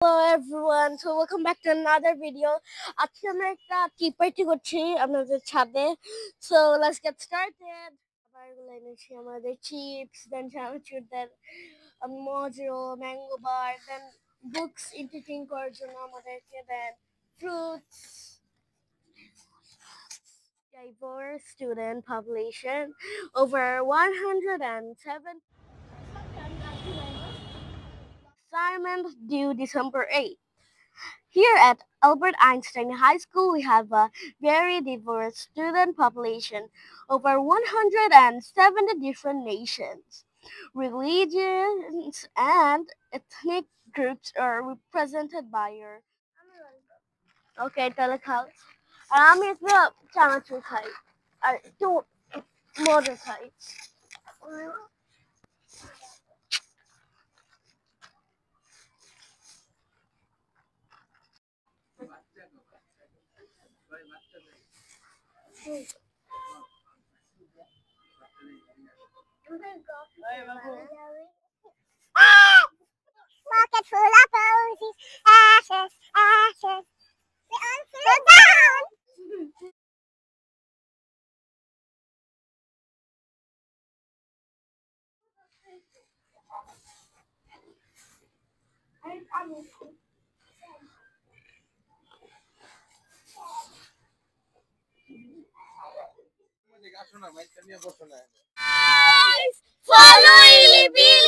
Hello everyone, so welcome back to another video. আজকে আমরা একটা টি পার্টি করছি আমাদের ছাদে। So let's get started. খাবারগুলো এনেছি আমাদের চিপস, দেন চানাচুর, দেন মজো, ম্যাঙ্গো বার, দেন বুকস এন্টারটেইন করার জন্য আমাদেরকে দেন fruits. Diverse student population over 107. Assignment due December 8th. Here at Albert Einstein High School, we have a very diverse student population, over 170 different nations, religions, and ethnic groups are represented by your. Okay, telecout. আমি একটা চানাচুর খাই আর একটু মজা খাই. Pocket full of posies, ashes, ashes. We all fell down. Follow Ilibis!